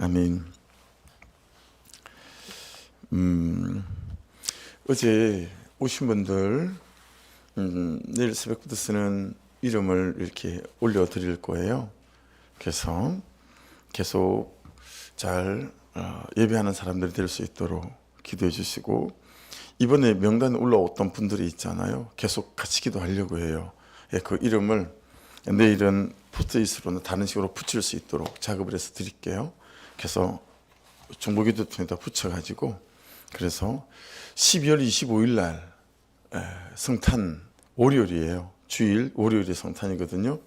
아멘. 어제 오신 분들 내일 새벽부터 쓰는 이름을 이렇게 올려드릴 거예요. 그래서 계속 잘 예배하는 사람들이 될 수 있도록 기도해 주시고, 이번에 명단에 올라왔던 분들이 있잖아요. 계속 같이 기도하려고 해요. 그 이름을 내일은 포트잇으로는 다른 식으로 붙일 수 있도록 작업을 해서 드릴게요. 그래서 중보기도통에다 붙여가지고, 그래서 12월 25일 날 성탄 월요일이에요. 주일 월요일이 성탄이거든요.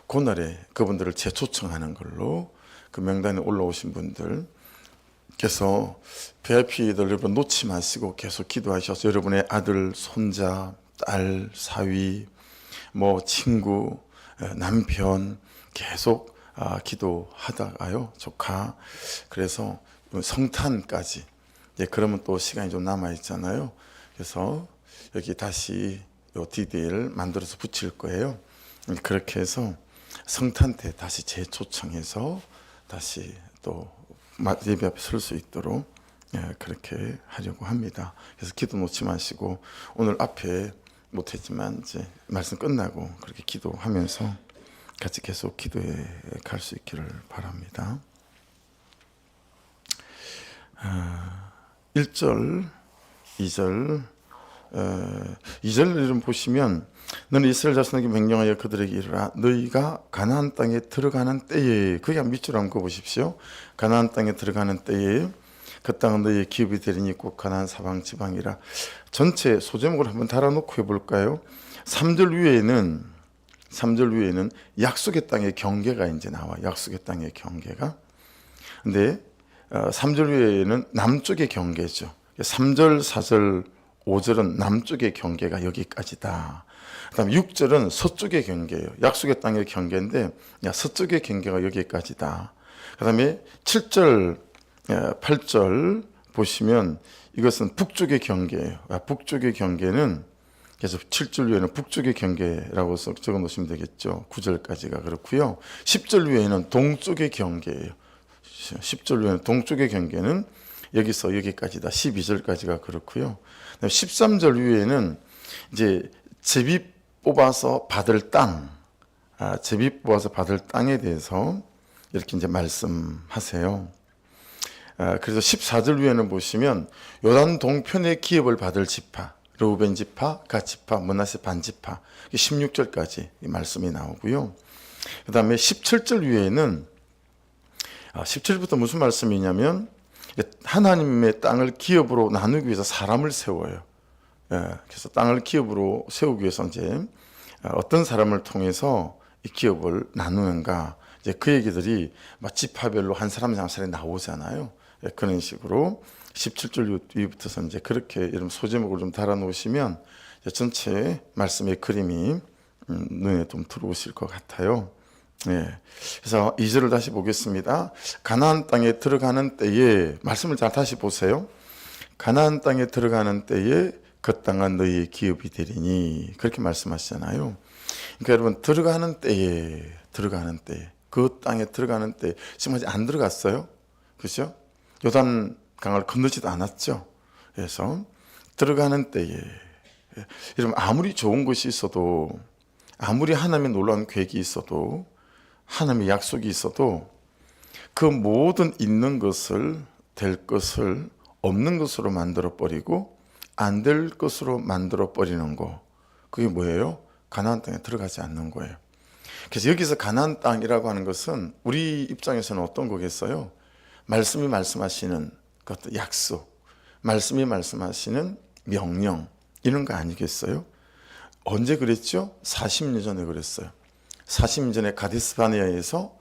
그날에 그분들을 재초청하는 걸로, 그 명단에 올라오신 분들께서 VIP들 여러분 놓지 마시고 계속 기도하셔서 여러분의 아들, 손자, 딸, 사위, 친구, 남편 계속 기도하다가요, 조카. 그래서 성탄까지, 그러면 또 시간이 좀 남아 있잖아요. 그래서 여기 다시 요 디테일을 만들어서 붙일 거예요. 그렇게 해서 성탄 때 다시 재초청해서 다시 또 예배 앞에 설 수 있도록 그렇게 하려고 합니다. 그래서 기도 놓지 마시고, 오늘 앞에 못했지만 이제 말씀 끝나고 그렇게 기도하면서 같이 계속 기도해 갈 수 있기를 바랍니다. 1절, 2절, 2절 이름 보시면, 너는 이스라엘 자손에게 명령하여 그들에게 이르라, 너희가 가나안 땅에 들어가는 때에, 그게 밑줄 한번 그어보십시오. 가나안 땅에 들어가는 때에 그 땅은 너희의 기업이 되리니 곧 가나안 사방 지방이라. 전체 소제목을 한번 달아놓고 해볼까요? 3절 위에는 약속의 땅의 경계가 이제 나와. 약속의 땅의 경계가. 근데 3절 위에는 남쪽의 경계죠. 3절, 4절, 5절은 남쪽의 경계가 여기까지다. 그 다음에 6절은 서쪽의 경계예요. 약속의 땅의 경계인데 서쪽의 경계가 여기까지다. 그 다음에 7절, 8절 보시면 이것은 북쪽의 경계예요. 북쪽의 경계는, 그래서 7절 위에는 북쪽의 경계라고 적어 놓으시면 되겠죠. 9절까지가 그렇고요. 10절 위에는 동쪽의 경계예요. 10절 위에는 동쪽의 경계는 여기서 여기까지다. 12절까지가 그렇고요. 13절 위에는 이제 제비 뽑아서 받을 땅, 제비 뽑아서 받을 땅에 대해서 이렇게 이제 말씀하세요. 그래서 14절 위에는 보시면 요단 동편의 기업을 받을 지파, 르우벤 지파, 갓 지파, 므낫세 반 지파, 16절까지 말씀이 나오고요. 그 다음에 17절 위에는 17절부터 무슨 말씀이냐면, 하나님의 땅을 기업으로 나누기 위해서 사람을 세워요. 그래서 땅을 기업으로 세우기 위해서 이제 어떤 사람을 통해서 이 기업을 나누는가, 이제 그 얘기들이 지파별로 한 사람 한 사람이 나오잖아요. 그런 식으로 17절 위부터서 이제 그렇게 이런 소제목을 좀 달아놓으시면 전체 말씀의 그림이 눈에 좀 들어오실 것 같아요. 그래서 2절을 다시 보겠습니다. 가나안 땅에 들어가는 때에, 말씀을 잘 다시 보세요. 가나안 땅에 들어가는 때에 그 땅은 너희의 기업이 되리니, 그렇게 말씀하시잖아요. 그러니까 여러분, 들어가는 때에, 그 땅에 들어가는 때, 지금 아직 안 들어갔어요. 그렇죠? 요단 강을 건너지도 않았죠. 그래서 들어가는 때에, 여러분, 아무리 좋은 것이 있어도, 아무리 하나님의 놀라운 계획이 있어도, 하나님의 약속이 있어도, 그 모든 있는 것을, 될 것을 없는 것으로 만들어버리고 안 될 것으로 만들어버리는 거, 그게 뭐예요? 가나안 땅에 들어가지 않는 거예요. 그래서 여기서 가나안 땅이라고 하는 것은 우리 입장에서는 어떤 거겠어요? 말씀이 말씀하시는 그것도 약속, 말씀이 말씀하시는 명령, 이런 거 아니겠어요? 언제 그랬죠? 40년 전에 그랬어요. 40년 전에 가데스바네아에서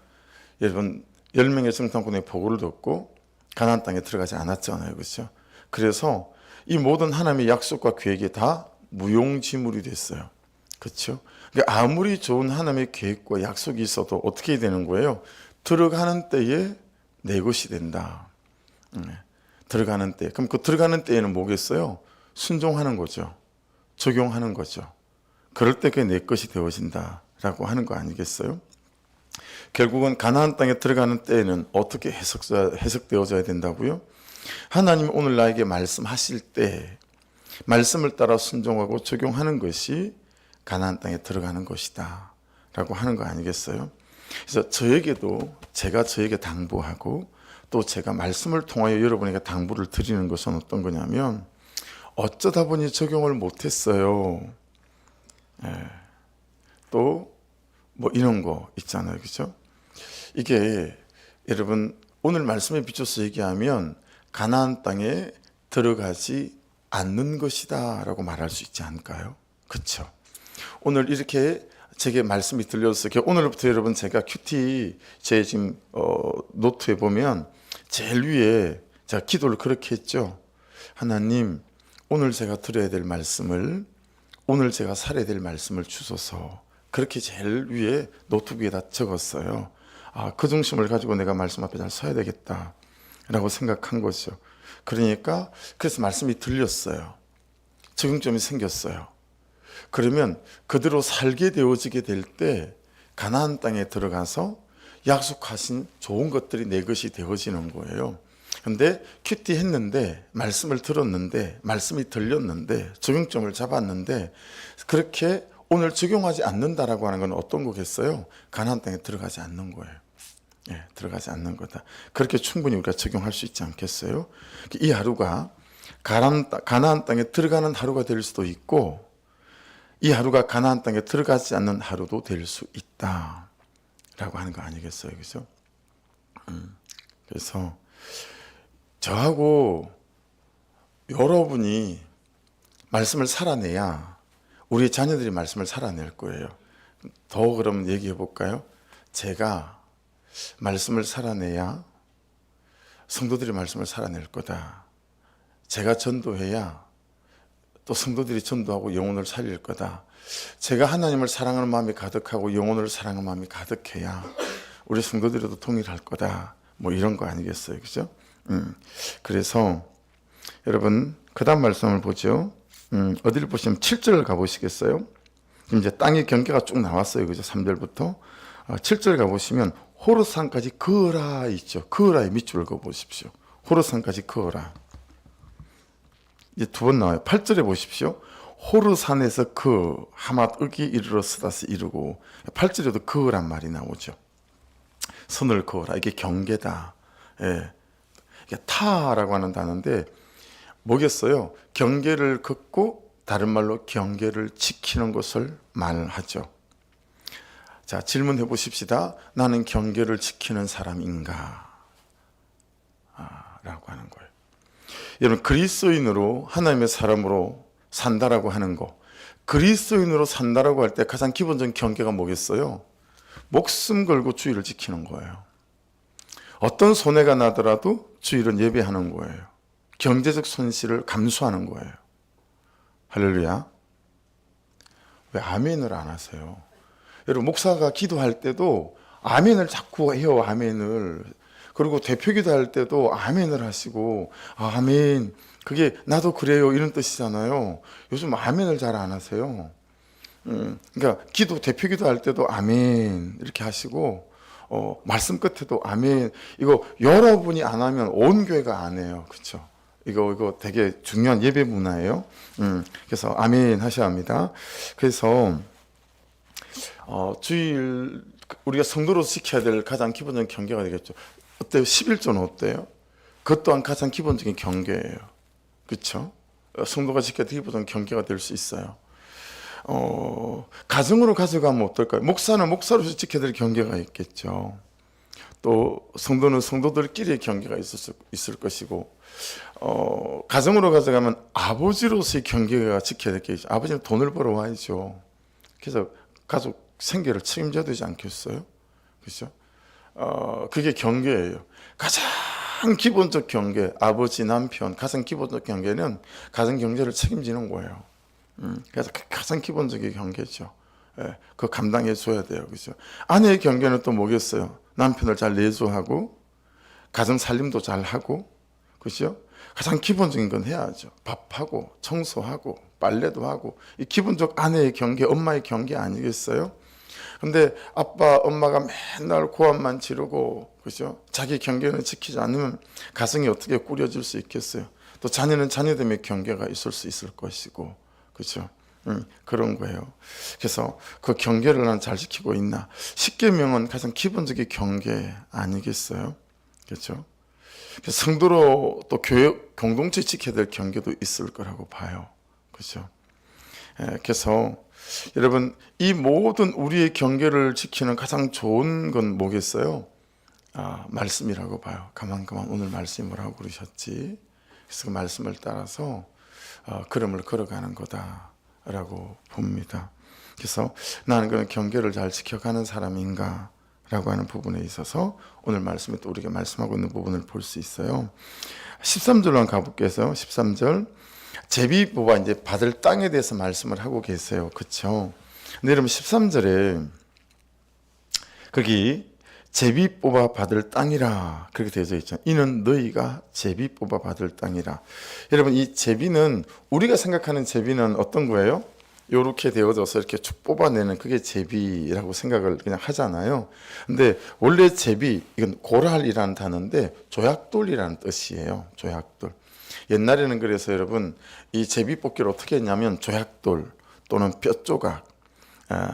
여러분 10명의 정탐꾼의 보고를 듣고 가나안 땅에 들어가지 않았잖아요. 그렇죠? 그래서 이 모든 하나님의 약속과 계획이 다 무용지물이 됐어요. 그렇죠? 그러니까 아무리 좋은 하나님의 계획과 약속이 있어도 어떻게 되는 거예요? 들어가는 때에 내 것이 된다. 들어가는 때. 그럼 그 들어가는 때에는 뭐겠어요? 순종하는 거죠. 적용하는 거죠. 그럴 때 그게 내 것이 되어진다라고 하는 거 아니겠어요? 결국은 가나안 땅에 들어가는 때에는 어떻게 해석되어져야 된다고요? 하나님 오늘 나에게 말씀하실 때 말씀을 따라 순종하고 적용하는 것이 가나안 땅에 들어가는 것이다 라고 하는 거 아니겠어요? 그래서 저에게도 제가 저에게 당부하고 또 제가 말씀을 통하여 여러분에게 당부를 드리는 것은 어떤 거냐면 어쩌다 보니 적용을 못했어요. 또 뭐 이런 거 있잖아요, 그죠? 이게 여러분 오늘 말씀에 비춰서 얘기하면 가나안 땅에 들어가지 않는 것이다라고 말할 수 있지 않을까요? 그렇죠? 오늘 이렇게 제게 말씀이 들려서 오늘부터 여러분 제가 큐티 제 지금 노트에 보면 제일 위에 제가 기도를 그렇게 했죠. 하나님 오늘 제가 들어야 될 말씀을 오늘 제가 살아야 될 말씀을 주소서. 그렇게 제일 위에 노트 위에다 적었어요. 그 중심을 가지고 내가 말씀 앞에 잘 서야 되겠다라고 생각한 거죠. 그러니까 그래서 말씀이 들렸어요. 적용점이 생겼어요. 그러면 그대로 살게 되어지게 될 때 가나안 땅에 들어가서 약속하신 좋은 것들이 내 것이 되어지는 거예요. 근데 큐티 했는데 말씀을 들었는데 말씀이 들렸는데 적용점을 잡았는데 그렇게 오늘 적용하지 않는다라고 하는 건 어떤 거겠어요? 가나안 땅에 들어가지 않는 거예요. 들어가지 않는 거다. 그렇게 충분히 우리가 적용할 수 있지 않겠어요? 이 하루가 가나안 땅에 들어가는 하루가 될 수도 있고 이 하루가 가나안 땅에 들어가지 않는 하루도 될 수 있다라고 하는 거 아니겠어요? 그죠? 그래서 저하고 여러분이 말씀을 살아내야 우리 자녀들이 말씀을 살아낼 거예요. 더 그럼 얘기해 볼까요? 제가 말씀을 살아내야 성도들이 말씀을 살아낼 거다. 제가 전도해야 또 성도들이 전도하고 영혼을 살릴 거다. 제가 하나님을 사랑하는 마음이 가득하고 영혼을 사랑하는 마음이 가득해야 우리 성도들도 동일할 거다. 뭐 이런 거 아니겠어요, 그죠? 그래서 여러분 그 다음 말씀을 보죠. 어디를 보시면 7절을 가보시겠어요? 이제 땅의 경계가 쭉 나왔어요, 그죠? 3절부터 7절 가보시면 호르산까지 그어라 있죠. 그어라의 밑줄을 그어보십시오. 호르산까지 그어라. 이제 두 번 나와요. 8절에 보십시오. 호르산에서 하맛 윽이 이르러 스다스 이르고 8절에도 그어란 말이 나오죠. 선을 그어라. 이게 경계다. 이게 타라고 하는 단어인데 뭐겠어요? 경계를 긋고 다른 말로 경계를 지키는 것을 말하죠. 자, 질문해 보십시다. 나는 경계를 지키는 사람인가? 라고 하는 거예요. 여러분 그리스도인으로 하나님의 사람으로 산다라고 하는 거, 그리스도인으로 산다라고 할 때 가장 기본적인 경계가 뭐겠어요? 목숨 걸고 주의를 지키는 거예요. 어떤 손해가 나더라도 주일은 예배하는 거예요. 경제적 손실을 감수하는 거예요. 할렐루야. 왜 아멘을 안 하세요? 여러분 목사가 기도할 때도 아멘을 자꾸 해요. 아멘을. 그리고 대표 기도할 때도 아멘을 하시고 아멘. 그게 나도 그래요 이런 뜻이잖아요. 요즘 아멘을 잘 안 하세요. 그러니까 대표 기도할 때도 아멘 이렇게 하시고 말씀 끝에도 아멘. 이거 여러분이 안 하면 온 교회가 안 해요. 그렇죠? 이거 되게 중요한 예배 문화예요. 그래서 아멘 하셔야 합니다. 그래서 주일 우리가 성도로서 지켜야 될 가장 기본적인 경계가 되겠죠. 어때요? 11조는 어때요? 그것 또한 가장 기본적인 경계예요. 그렇죠? 성도가 지켜야 될 기본적인 경계가 될 수 있어요. 가정으로 가져가면 어떨까요? 목사는 목사로서 지켜야 될 경계가 있겠죠. 또 성도는 성도들끼리의 경계가 있을 것이고 가정으로 가져가면 아버지로서의 경계가 지켜야 될 게 있죠. 아버지는 돈을 벌어와야죠. 그래서 가족 생계를 책임져야 되지 않겠어요? 그렇죠? 그게 경계예요. 가장 기본적 경계, 아버지, 남편, 가장 기본적 경계는 가정 경제를 책임지는 거예요. 그래서 가장 기본적인 경계죠. 그거 감당해 줘야 돼요. 그죠? 아내의 경계는 또 뭐겠어요? 남편을 잘 내조하고, 가정 살림도 잘 하고, 그죠? 가장 기본적인 건 해야죠. 밥하고, 청소하고, 빨래도 하고, 이 기본적 아내의 경계, 엄마의 경계 아니겠어요? 근데 아빠, 엄마가 맨날 고함만 지르고, 그죠? 자기 경계는 지키지 않으면 가정이 어떻게 꾸려질 수 있겠어요? 또 자녀는 자녀됨의 경계가 있을 수 있을 것이고, 그죠? 그런 거예요. 그래서 그 경계를 난 잘 지키고 있나? 십계명은 가장 기본적인 경계 아니겠어요? 그렇죠? 성도로 또 교회 공동체 지켜야 될 경계도 있을 거라고 봐요. 그렇죠? 그래서 여러분, 이 모든 우리의 경계를 지키는 가장 좋은 건 뭐겠어요? 말씀이라고 봐요. 가만 오늘 말씀이 뭐라고 그러셨지? 그래서 그 말씀을 따라서 걸음을 걸어가는 거다라고 봅니다. 그래서 나는 그런 경계를 잘 지켜가는 사람인가? 라고 하는 부분에 있어서 오늘 말씀에 또 우리가 말씀하고 있는 부분을 볼 수 있어요. 13절로 한번 가볼게요. 13절. 제비 뽑아 이제 받을 땅에 대해서 말씀을 하고 계세요. 그렇죠? 근데 여러분 13절에 거기 제비 뽑아 받을 땅이라 그렇게 되어져 있죠. 이는 너희가 제비 뽑아 받을 땅이라. 여러분 이 제비는 우리가 생각하는 제비는 어떤 거예요? 요렇게 되어져서 이렇게 쭉 뽑아내는 그게 제비라고 생각을 그냥 하잖아요. 근데 원래 제비, 이건 고랄이라는 단어인데 조약돌이라는 뜻이에요. 조약돌. 옛날에는 그래서 여러분 이 제비 뽑기를 어떻게 했냐면 조약돌 또는 뼈 조각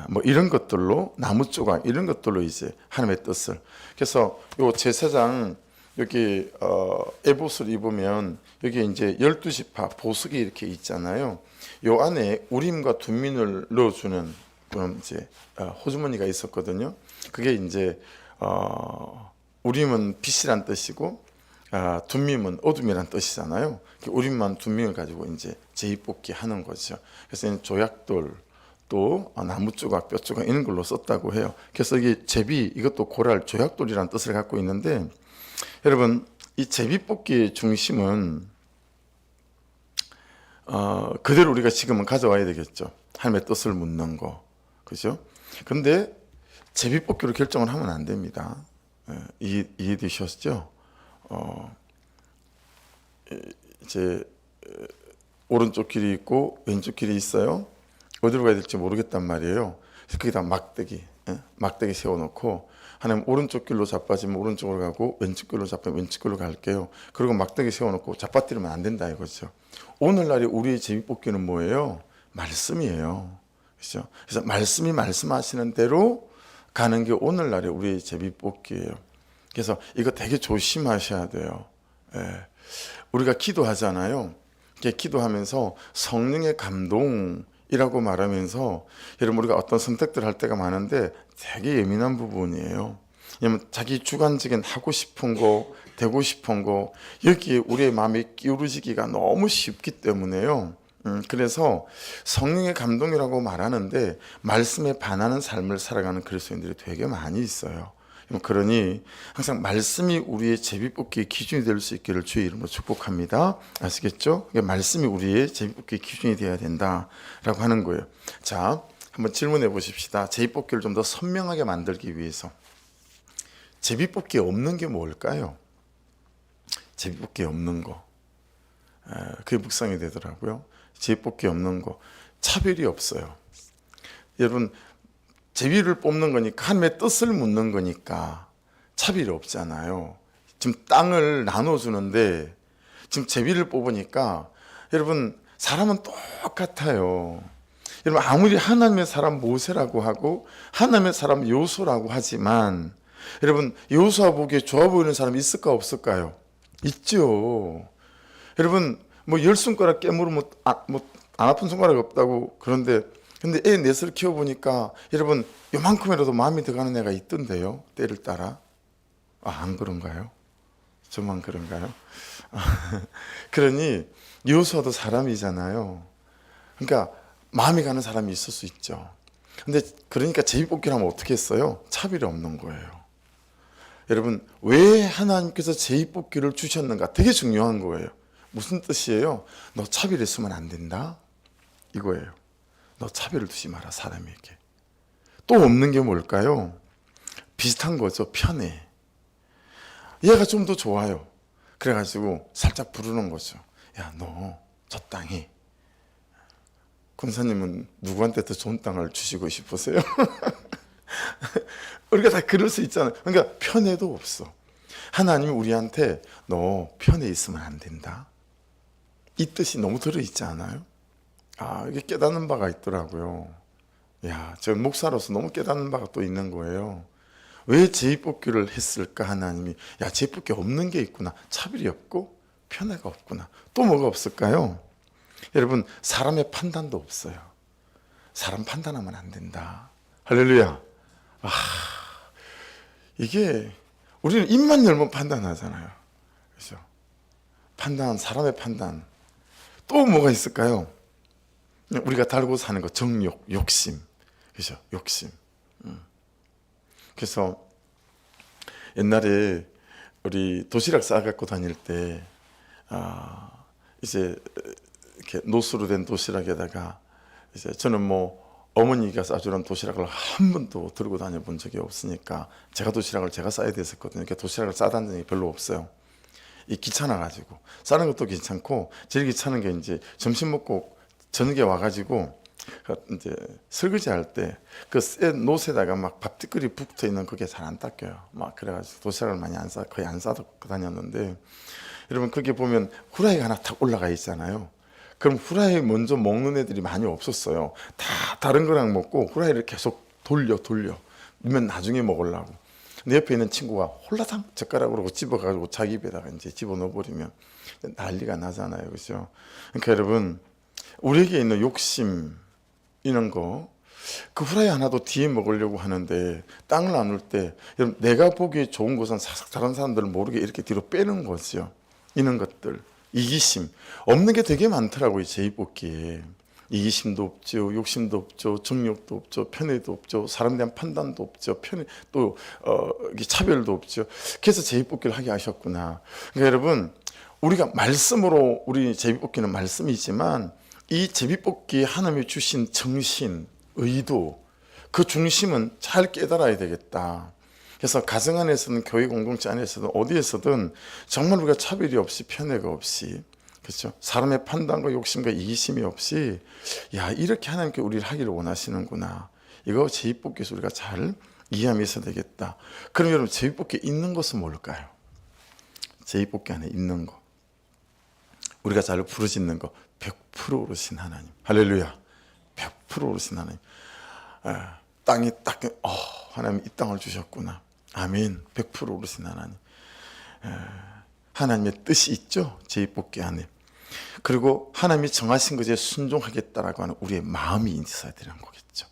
뭐 이런 것들로 나무 조각 이런 것들로 이제 하나님의 뜻을. 그래서 요 제사장 여기 에봇을 입으면 여기 이제 12지파 보석이 이렇게 있잖아요. 요 안에 우림과 둠민을 넣어주는 그런 이제 호주머니가 있었거든요. 그게 이제 우림은 빛이란 뜻이고 둠밈은 어둠이란 뜻이잖아요. 우림만 둠밈을 가지고 이제 제비뽑기 하는 거죠. 그래서 조약돌 또 나무 조각, 뼈 조각 이런 걸로 썼다고 해요. 그래서 이게 제비 이것도 고랄 조약돌이라는 뜻을 갖고 있는데 여러분 이 제비뽑기의 중심은 그대로 우리가 지금은 가져와야 되겠죠. 하나님의 뜻을 묻는 거, 그죠? 근데 제비뽑기로 결정을 하면 안 됩니다. 이해되셨죠? 이제 오른쪽 길이 있고 왼쪽 길이 있어요. 어디로 가야 될지 모르겠단 말이에요. 그래서 거기다 막대기 세워놓고 하나님 오른쪽 길로 자빠지면 오른쪽으로 가고 왼쪽 길로 자빠지면 왼쪽 길로 갈게요. 그리고 막대기 세워놓고 자빠뜨리면 안 된다 이거죠. 오늘날의 우리의 제비뽑기는 뭐예요? 말씀이에요. 그렇죠? 그래서 말씀이 말씀하시는 대로 가는 게 오늘날의 우리의 제비뽑기예요. 그래서 이거 되게 조심하셔야 돼요. 우리가 기도하잖아요. 기도하면서 성령의 감동이라고 말하면서 여러분 우리가 어떤 선택들을 할 때가 많은데 되게 예민한 부분이에요. 왜냐면 자기 주관적인 하고 싶은 거, 되고 싶은 거 여기에 우리의 마음이 기울어지기가 너무 쉽기 때문에요. 그래서 성령의 감동이라고 말하는데 말씀에 반하는 삶을 살아가는 그리스도인들이 되게 많이 있어요. 그러니 항상 말씀이 우리의 제비뽑기의 기준이 될 수 있기를 주의 이름으로 축복합니다. 아시겠죠? 말씀이 우리의 제비뽑기의 기준이 되어야 된다라고 하는 거예요. 자, 한번 질문해 보십시다. 제비뽑기를 좀 더 선명하게 만들기 위해서 제비뽑기에 없는 게 뭘까요? 제비뽑기에 없는 거. 그게 묵상이 되더라고요. 제비뽑기에 없는 거. 차별이 없어요. 여러분 제비를 뽑는 거니까 하나님의 뜻을 묻는 거니까 차별이 없잖아요. 지금 땅을 나눠주는데 지금 제비를 뽑으니까 여러분 사람은 똑같아요. 여러분 아무리 하나님의 사람 모세라고 하고 하나님의 사람 요수라고 하지만 여러분 요수와 보기에 좋아 보이는 사람이 있을까 없을까요? 있죠. 여러분 뭐 10손가락 깨물으면 안 아픈 손가락이 없다고 그런데 근데 애 넷을 키워보니까 여러분 요만큼이라도 마음이 들어가는 애가 있던데요. 때를 따라. 안 그런가요? 저만 그런가요? 그러니 요수아도 사람이잖아요. 그러니까 마음이 가는 사람이 있을 수 있죠. 근데 그러니까 제비뽑기를 하면 어떻게 했어요? 차별이 없는 거예요. 여러분 왜 하나님께서 제비뽑기를 주셨는가? 되게 중요한 거예요. 무슨 뜻이에요? 너 차별했으면 안 된다 이거예요. 너 차별을 두지 마라 사람에게. 또 없는 게 뭘까요? 비슷한 거죠. 편해. 얘가 좀 더 좋아요. 그래가지고 살짝 부르는 거죠. 야, 너 저 땅에 권사님은 누구한테 더 좋은 땅을 주시고 싶으세요? 우리가 다 그럴 수 있잖아요. 그러니까 편애도 없어. 하나님이 우리한테 너 편에 있으면 안 된다, 이 뜻이 너무 들어있지 않아요? 이게 깨닫는 바가 있더라고요. 야, 저 목사로서 너무 깨닫는 바가 또 있는 거예요. 왜 제비뽑기를 했을까? 하나님이 야, 제비뽑기 없는 게 있구나. 차별이 없고 편애가 없구나. 또 뭐가 없을까요? 여러분, 사람의 판단도 없어요. 사람 판단하면 안 된다. 할렐루야. 이게 우리는 입만 열면 판단하잖아요. 그렇죠? 판단, 사람의 판단. 또 뭐가 있을까요? 우리가 달고 사는 거, 정욕, 욕심. 그죠? 욕심. 그래서 옛날에 우리 도시락 싸갖고 다닐 때, 이제 이렇게 노수로 된 도시락에다가 이제 저는 뭐 어머니가 싸주는 도시락을 한 번도 들고 다녀본 적이 없으니까 제가 도시락을 제가 싸야 됐었거든요. 그러니까 도시락을 싸다는 적이 별로 없어요. 이 귀찮아가지고 싸는 것도 귀찮고, 제일 귀찮은 게 이제 점심 먹고 저녁에 와가지고 이제 설거지 할 때 그 노새다가 막 밥티끌이 붙어 있는 그게 잘 안 닦여요. 막 그래가지고 도시락을 많이 거의 안 싸고 다녔는데, 여러분 그게 보면 후라이가 하나 탁 올라가 있잖아요. 그럼 후라이 먼저 먹는 애들이 많이 없었어요. 다 다른 거랑 먹고 후라이를 계속 돌려 면 나중에 먹으려고. 내 옆에 있는 친구가 홀라당 젓가락으로 집어가지고 자기 입에다가 이제 집어넣어버리면 난리가 나잖아요. 그죠? 그러니까 여러분, 우리에게 있는 욕심, 이런 거, 그 후라이 하나도 뒤에 먹으려고 하는데 땅을 나눌 때, 여러분, 내가 보기에 좋은 것은 다른 사람들을 모르게 이렇게 뒤로 빼는 거죠. 이런 것들, 이기심, 없는 게 되게 많더라고요. 제비뽑기에 이기심도 없죠, 욕심도 없죠, 정욕도 없죠, 편애도 없죠, 사람에 대한 판단도 없죠, 또 차별도 없죠. 그래서 제비뽑기를 하게 하셨구나. 그러니까 여러분, 우리가 말씀으로, 우리 제비뽑기는 말씀이지만 이 제비뽑기에 하나님이 주신 정신, 의도, 그 중심은 잘 깨달아야 되겠다. 그래서 가정 안에서는, 교회 공동체 안에서든 어디에서든 정말 우리가 차별이 없이, 편애가 없이, 그렇죠? 사람의 판단과 욕심과 이기심이 없이, 야, 이렇게 하나님께 우리를 하기를 원하시는구나. 이거 제비뽑기에서 우리가 잘 이해하면서 되겠다. 그럼 여러분, 제비뽑기에 있는 것은 뭘까요? 제비뽑기 안에 있는 거, 우리가 잘 부르짖는 거, 100% 오르신 하나님. 할렐루야. 100% 오르신 하나님. 땅이 딱, 하나님 이 땅을 주셨구나. 아멘. 100% 오르신 하나님. 하나님의 뜻이 있죠, 제비뽑기 안에. 그리고 하나님이 정하신 것에 순종하겠다라고 하는 우리의 마음이 있어야 되는 거겠죠.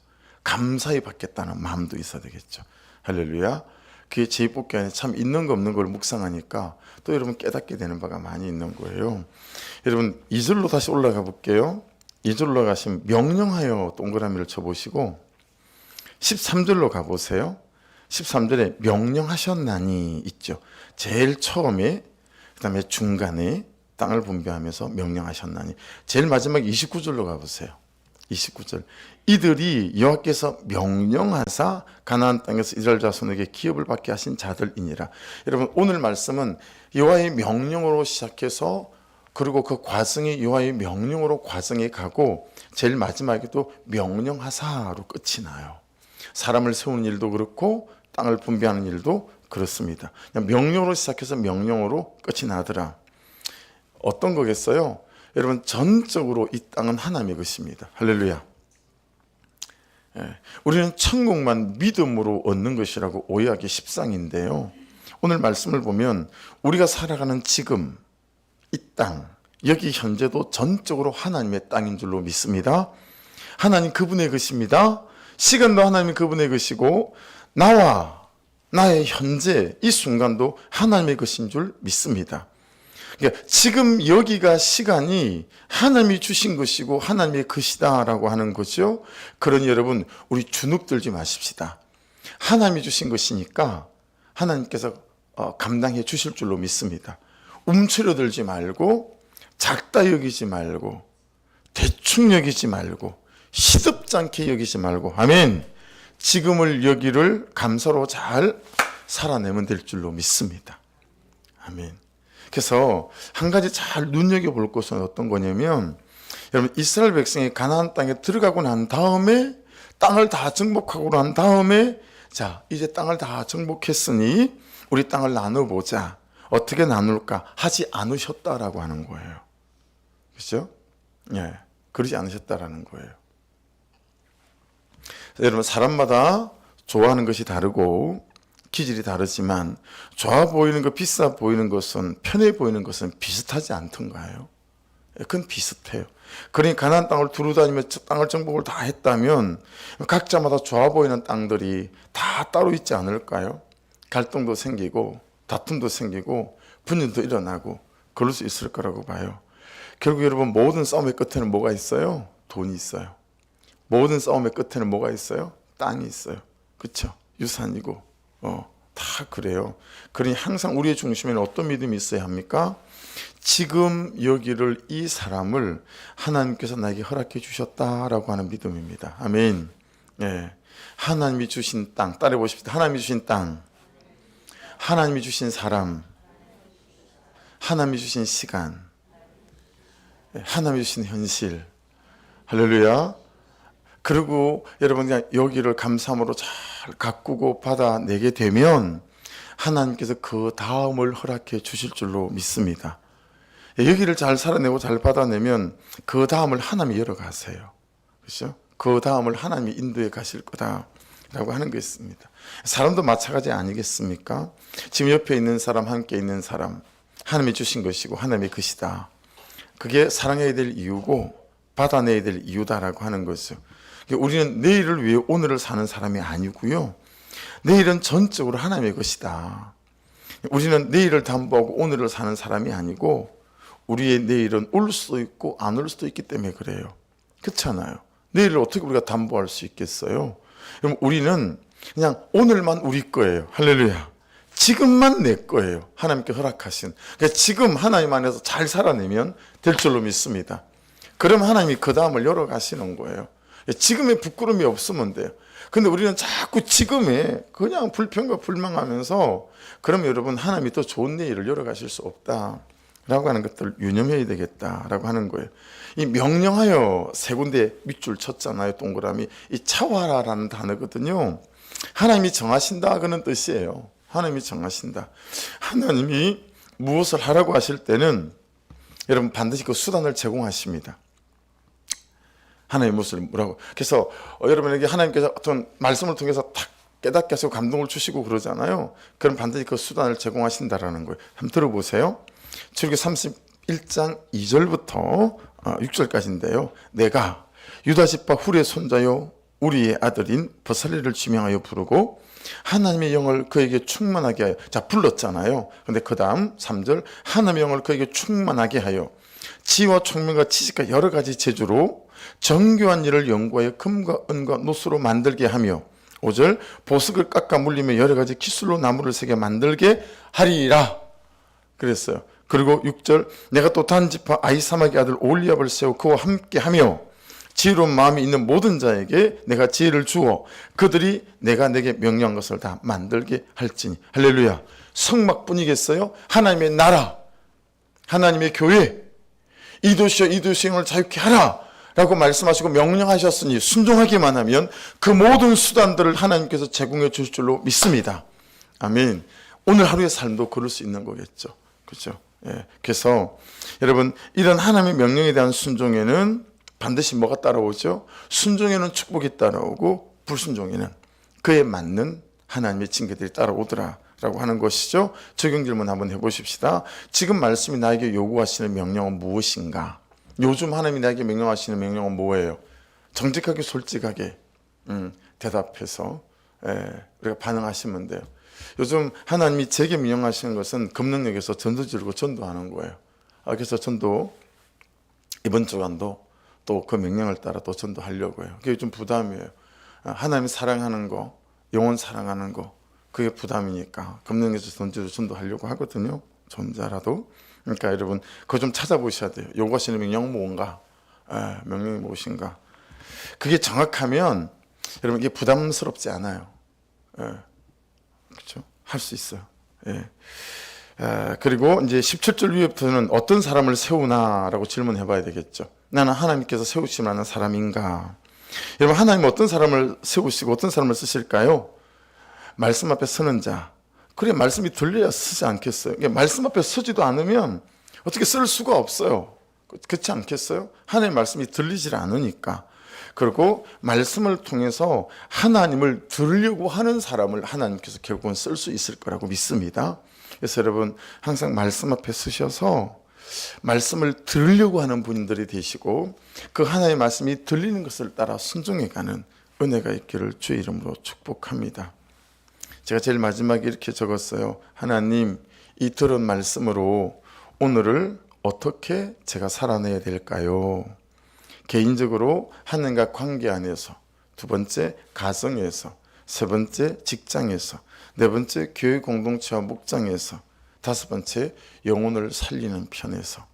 감사히 받겠다는 마음도 있어야 되겠죠. 할렐루야. 그게 제비뽑기 안에 참 있는 거 없는 걸 묵상하니까 또 여러분 깨닫게 되는 바가 많이 있는 거예요. 여러분 2절로 다시 올라가 볼게요. 2절로 올라가시면 명령하여 동그라미를 쳐보시고 13절로 가보세요. 13절에 명령하셨나니 있죠. 제일 처음에, 그 다음에 중간에 땅을 분배하면서 명령하셨나니. 제일 마지막 29절로 가보세요. 29절. 이들이 여호와께서 명령하사 가나안 땅에서 이스라엘 자손에게 기업을 받게 하신 자들이니라. 여러분, 오늘 말씀은 여호와의 명령으로 시작해서, 그리고 그 과정이 여호와의 명령으로 과정에 가고, 제일 마지막에도 명령하사로 끝이 나요. 사람을 세우는 일도 그렇고 땅을 분배하는 일도 그렇습니다. 그냥 명령으로 시작해서 명령으로 끝이 나더라. 어떤 거겠어요? 여러분, 전적으로 이 땅은 하나님의 것입니다. 할렐루야. 우리는 천국만 믿음으로 얻는 것이라고 오해하기 십상인데요, 오늘 말씀을 보면 우리가 살아가는 지금 이 땅, 여기 현재도 전적으로 하나님의 땅인 줄로 믿습니다. 하나님 그분의 것입니다. 시간도 하나님이 그분의 것이고, 나와 나의 현재 이 순간도 하나님의 것인 줄 믿습니다. 그러니까 지금 여기가 시간이 하나님이 주신 것이고 하나님의 것이다라고 하는 거죠. 그러니 여러분, 우리 주눅 들지 마십시다. 하나님이 주신 것이니까 하나님께서 감당해 주실 줄로 믿습니다. 움츠러들지 말고, 작다 여기지 말고, 대충 여기지 말고, 시덥지 않게 여기지 말고, 아멘. 지금을 여기를 감사로 잘 살아내면 될 줄로 믿습니다. 아멘. 그래서 한 가지 잘 눈여겨볼 것은 어떤 거냐면, 여러분, 이스라엘 백성이 가나안 땅에 들어가고 난 다음에 땅을 다 정복하고 난 다음에 자, 이제 땅을 다 정복했으니 우리 땅을 나눠보자. 어떻게 나눌까? 하지 않으셨다라고 하는 거예요. 그렇죠? 예, 그러지 않으셨다라는 거예요. 여러분, 사람마다 좋아하는 것이 다르고 기질이 다르지만 좋아 보이는 것, 비싸 보이는 것은, 편해 보이는 것은 비슷하지 않던가요? 그건 비슷해요. 그러니까 가나안 땅을 두루다니며 땅을 정복을 다 했다면 각자마다 좋아 보이는 땅들이 다 따로 있지 않을까요? 갈등도 생기고 다툼도 생기고 분열도 일어나고 그럴 수 있을 거라고 봐요. 결국 여러분, 모든 싸움의 끝에는 뭐가 있어요? 돈이 있어요. 모든 싸움의 끝에는 뭐가 있어요? 땅이 있어요. 그렇죠? 유산이고 다 그래요. 그러니 항상 우리의 중심에는 어떤 믿음이 있어야 합니까? 지금 여기를, 이 사람을 하나님께서 나에게 허락해 주셨다라고 하는 믿음입니다. 아멘. 예. 하나님이 주신 땅, 따라해 보십시오. 하나님이 주신 땅, 하나님이 주신 사람, 하나님이 주신 시간, 하나님이 주신 현실. 할렐루야. 그리고 여러분, 그냥 여기를 감사함으로 잘 가꾸고 받아내게 되면 하나님께서 그 다음을 허락해 주실 줄로 믿습니다. 여기를 잘 살아내고 잘 받아내면 그 다음을 하나님이 열어가세요. 그렇죠? 그 다음을 하나님이 인도해 가실 거다라고 하는 게 있습니다. 사람도 마찬가지 아니겠습니까? 지금 옆에 있는 사람, 함께 있는 사람, 하나님이 주신 것이고 하나님의 것이다. 그게 사랑해야 될 이유고 받아내야 될 이유다라고 하는 거죠. 우리는 내일을 위해 오늘을 사는 사람이 아니고요. 내일은 전적으로 하나님의 것이다. 우리는 내일을 담보하고 오늘을 사는 사람이 아니고 우리의 내일은 올 수도 있고 안 올 수도 있기 때문에 그래요. 그렇잖아요. 내일을 어떻게 우리가 담보할 수 있겠어요? 그럼 우리는 그냥 오늘만 우리 거예요. 할렐루야. 지금만 내 거예요. 하나님께 허락하신. 그러니까 지금 하나님 안에서 잘 살아내면 될 줄로 믿습니다. 그럼 하나님이 그 다음을 열어가시는 거예요. 지금에 부끄러움이 없으면 돼요. 근데 우리는 자꾸 지금에 그냥 불평과 불만하면서 그러면 여러분, 하나님이 또 좋은 내일을 열어가실 수 없다라고 하는 것들을 유념해야 되겠다라고 하는 거예요. 이 명령하여 세 군데 밑줄 쳤잖아요. 동그라미. 이 차와라라는 단어거든요. 하나님이 정하신다 그런 뜻이에요. 하나님이 정하신다. 하나님이 무엇을 하라고 하실 때는 여러분 반드시 그 수단을 제공하십니다. 하나님의 무엇을 뭐라고. 그래서 여러분에게 하나님께서 어떤 말씀을 통해서 탁 깨닫게 하시고 감동을 주시고 그러잖아요. 그럼 반드시 그 수단을 제공하신다라는 거예요. 한번 들어보세요. 출애굽기 31장 2절부터 6절까지인데요. 내가 유다 지파 훌의 손자요 우리의 아들인 버살레를 지명하여 부르고 하나님의 영을 그에게 충만하게 하여. 자, 불렀잖아요. 근데 그 다음 3절 하나님의 영을 그에게 충만하게 하여 지와 총명과 지식과 여러 가지 재주로 정교한 일을 연구하여 금과 은과 노수로 만들게 하며 5절 보석을 깎아 물리며 여러 가지 기술로 나무를 새겨 만들게 하리라 그랬어요. 그리고 6절 내가 또 단지파 아히사막의 아들 올리압을 세워 그와 함께 하며 지혜로운 마음이 있는 모든 자에게 내가 지혜를 주어 그들이 내가 내게 명령한 것을 다 만들게 할지니. 할렐루야. 성막뿐이겠어요? 하나님의 나라, 하나님의 교회, 이 도시와 이 도시행을 자유케 하라 라고 말씀하시고 명령하셨으니 순종하기만 하면 그 모든 수단들을 하나님께서 제공해 주실 줄로 믿습니다. 아멘. 오늘 하루의 삶도 그럴 수 있는 거겠죠. 그렇죠? 예. 그래서 여러분, 이런 하나님의 명령에 대한 순종에는 반드시 뭐가 따라오죠? 순종에는 축복이 따라오고 불순종에는 그에 맞는 하나님의 징계들이 따라오더라 라고 하는 것이죠. 적용 질문 한번 해보십시다. 지금 말씀이 나에게 요구하시는 명령은 무엇인가? 요즘 하나님이 나에게 명령하시는 명령은 뭐예요? 정직하게 솔직하게 대답해서 우리가 반응하시면 돼요. 요즘 하나님이 제게 명령하시는 것은 금능력에서 전도 지르고 전도하는 거예요. 그래서 전도 이번 주간도 또 그 명령을 따라 또 전도하려고 해요. 그게 좀 부담이에요. 하나님 사랑하는 거, 영혼 사랑하는 거, 그게 부담이니까 금능에서 전도하려고 하거든요. 전자라도. 그러니까 여러분 그거 좀 찾아보셔야 돼요. 요구하시는 명령은 뭔가, 명령이 무엇인가. 그게 정확하면 여러분 이게 부담스럽지 않아요. 그렇죠? 할 수 있어요. 그리고 이제 17절 위에부터는 어떤 사람을 세우나라고 질문해 봐야 되겠죠. 나는 하나님께서 세우시는 사람인가? 여러분, 하나님은 어떤 사람을 세우시고 어떤 사람을 쓰실까요? 말씀 앞에 서는 자. 그래, 말씀이 들려야 쓰지 않겠어요? 말씀 앞에 서지도 않으면 어떻게 쓸 수가 없어요. 그렇지 않겠어요? 하나님의 말씀이 들리질 않으니까. 그리고 말씀을 통해서 하나님을 들으려고 하는 사람을 하나님께서 결국은 쓸 수 있을 거라고 믿습니다. 그래서 여러분, 항상 말씀 앞에 서셔서 말씀을 들으려고 하는 분들이 되시고, 그 하나님의 말씀이 들리는 것을 따라 순종해가는 은혜가 있기를 주의 이름으로 축복합니다. 제가 제일 마지막에 이렇게 적었어요. 하나님, 이 들은 말씀으로 오늘을 어떻게 제가 살아내야 될까요? 개인적으로 하나님과 관계 안에서, 두 번째 가정에서, 세 번째 직장에서, 네 번째 교회 공동체와 목장에서, 다섯 번째 영혼을 살리는 편에서,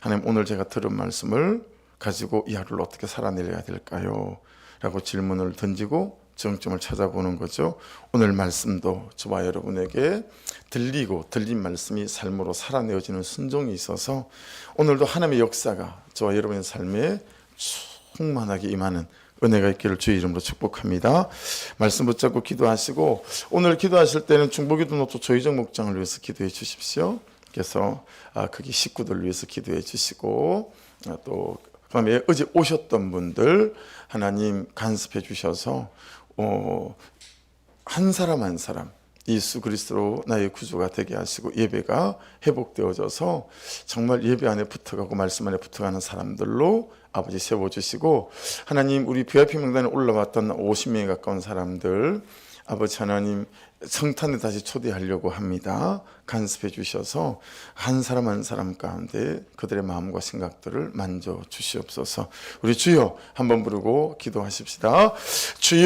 하나님, 오늘 제가 들은 말씀을 가지고 이 하루를 어떻게 살아내야 될까요? 라고 질문을 던지고 정점을 찾아보는 거죠. 오늘 말씀도 저와 여러분에게 들리고 들린 말씀이 삶으로 살아내어지는 순종이 있어서 오늘도 하나님의 역사가 저와 여러분의 삶에 충만하게 임하는 은혜가 있기를 주의 이름으로 축복합니다. 말씀 붙잡고 기도하시고, 오늘 기도하실 때는 중보기도노트 조희정 목장을 위해서 기도해 주십시오. 그래서 거기 식구들 위해서 기도해 주시고, 또 그다음에 어제 오셨던 분들 하나님 간섭해 주셔서 한 사람 한 사람 예수 그리스도로 나의 구주가 되게 하시고 예배가 회복되어져서 정말 예배 안에 붙어가고 말씀 안에 붙어가는 사람들로 아버지 세워주시고, 하나님, 우리 VIP 명단에 올라왔던 50명에 가까운 사람들 아버지 하나님 성탄에 다시 초대하려고 합니다. 간섭해 주셔서 한 사람 한 사람 가운데 그들의 마음과 생각들을 만져 주시옵소서. 우리 주여 한번 부르고 기도하십시다. 주여.